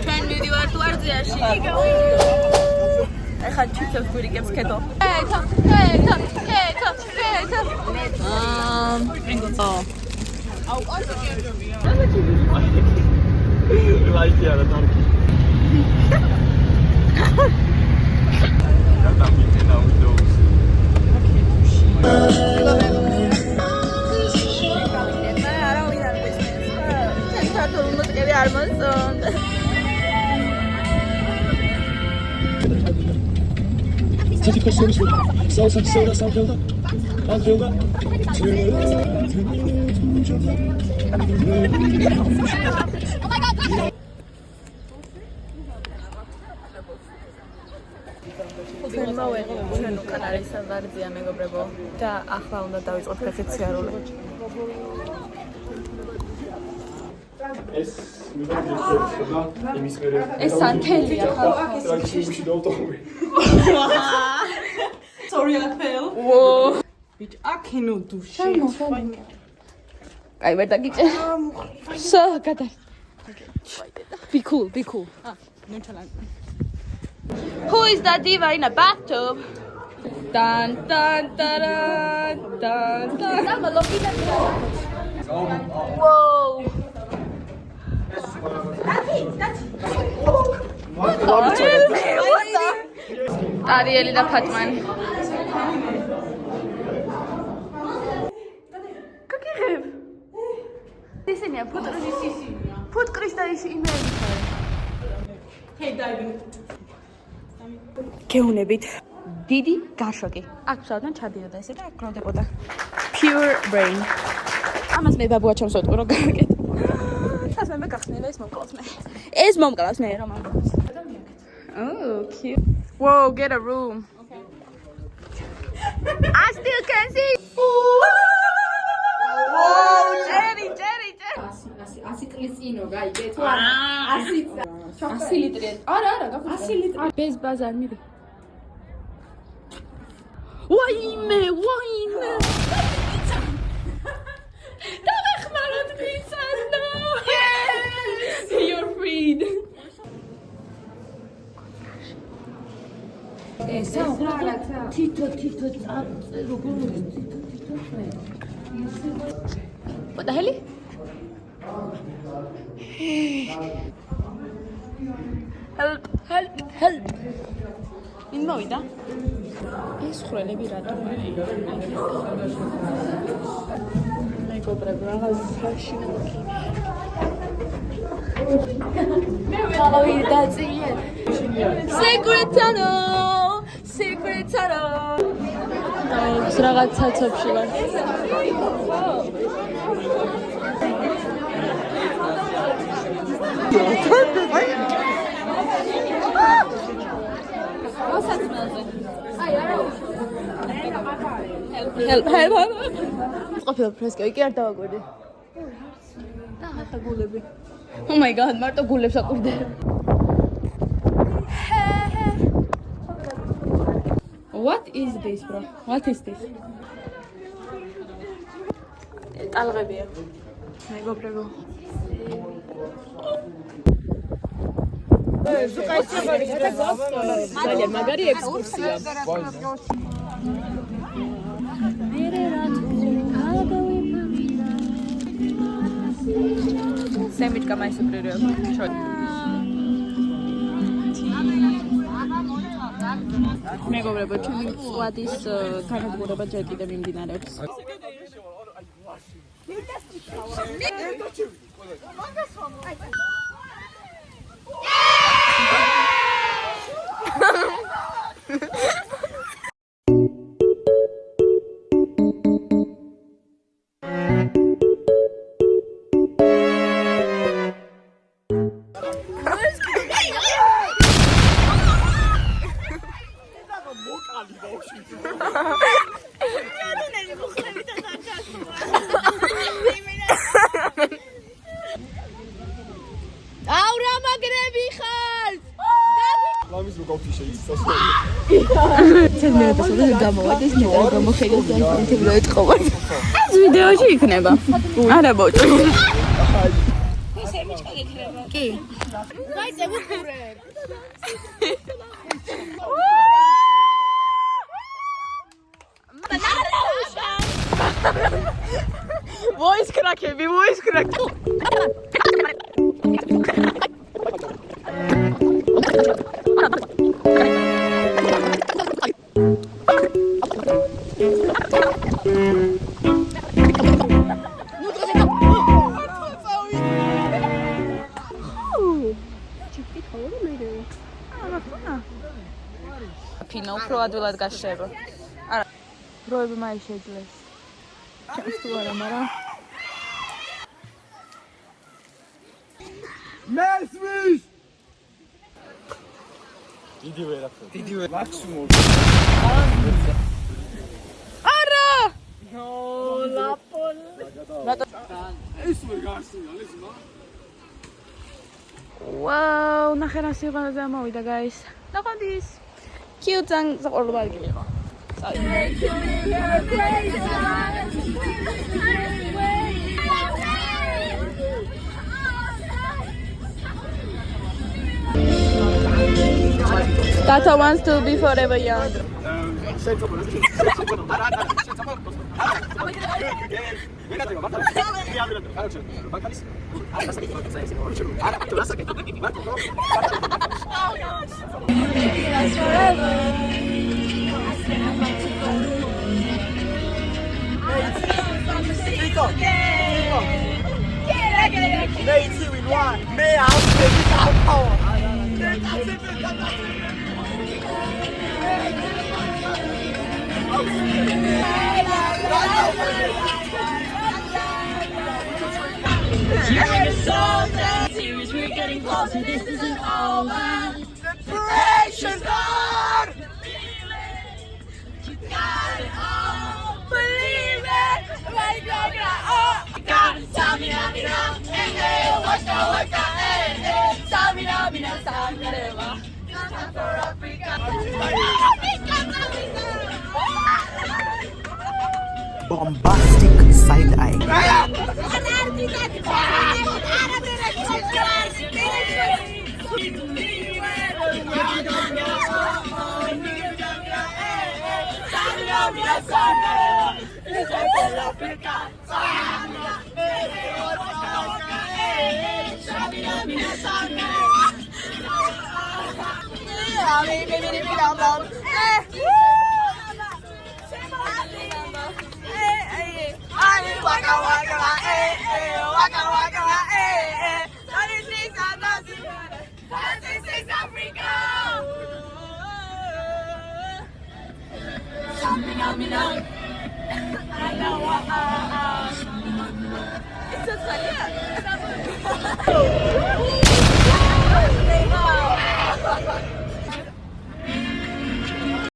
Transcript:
ჩვენ მივიდივართ ვარძიაში. ეხლა ჩიფებს გვირიგებს ქედო. ჩვენ უკან არის ვარძია მეგობრებო და ახლა უნდა დავიწყოთ ფეხით სიარული. ეს სანთელია ხა? Sorry, I fell. Whoa. Bitch, I cannot do shit. Ai, verdad que so, Katar. Be cool, be cool. Nonchalant. Who is that diva in a bathtub? Dun dun dun dun dun. Whoa. What the? Ariel და ფატმანი. გაგიღებ. ისინია ფუტკრის და ის იმედი. Hey, diving. გეუნებით. დიდი გარშოკი. აქ საერთოდ ჩადიოდა ესე და გროვდებოდა. Pure brain. ამას მე ბაბუა ჩემს ვეთქვი რომ გააკეთე. ასე მე გახსნილა ეს მომკლავს მე. ეს მომკლავს მე რომ ამბობს. Oh, cute. Whoa, get a room. Okay. I still can see. Whoa, Jerry. Asi წლისინო გაიგე თუ არა 100 ლიტრი. არა, გაფუძნე. 100 ლიტრი. Bez bazar მიდი. Ვაიმე. დავეხმაროთ პიცას და. Yes, you're freed. ეს არა თითო როგორ თითო What the hell? Help. In მოვიდა? ეს ხრელები რატომ? მეგობრებო, რაღაც ფაში მოკი. მოვიდა ძიე. Secret tunnel. ეს რაღაც ცაცობში ვარ. Help. ყოფილი ფრესკები კი არ დავაკვირდი. და ახლა გულები. Oh my god, მარტო გულებს აკვირდე. What is this, bro? What is this? ტალღებია. მეგობრებო. ძალიან მაგარი ექსკურსია. სემიჩკა მაისუპრირებ. მეგობრებო, ჩემი სვადის განადგურება ჯერ კიდევ მიმდინარეობს. Aura magrebi khalt. ლამის მოგავთი შეიძლება. Ten minutes ago, gamovad, ეს მეტად გამოხელდა, ეს თემი რა ეთყობა. ეს ვიდეოში იქნება. არა ბოჭო. კი. Voice crackები, voice crack. ფინა უფრო ადვილად გაშრება. არა, დროები მაინც შეძლეს. ჩემს თუ არა, მაგრამ მესმის დიდი ვერაფერი დიდი მაქსიმუმ არა ნო ლაპოლ ეს ვერ გასწია ლესმა ვაუ ნახე რა სიღანაზე ამოვიდა guys ნახანდის cute and საყვარელი ბალკი იყო Tata wants to be forever young. We're getting closer, this isn't over. Separation's gone. You got it all. Believe it. Right now, oh. Got it, Samina, hey, hey, waka, waka, hey, hey. Samina, Samina, time for Africa. Bombastic side eye. Africa.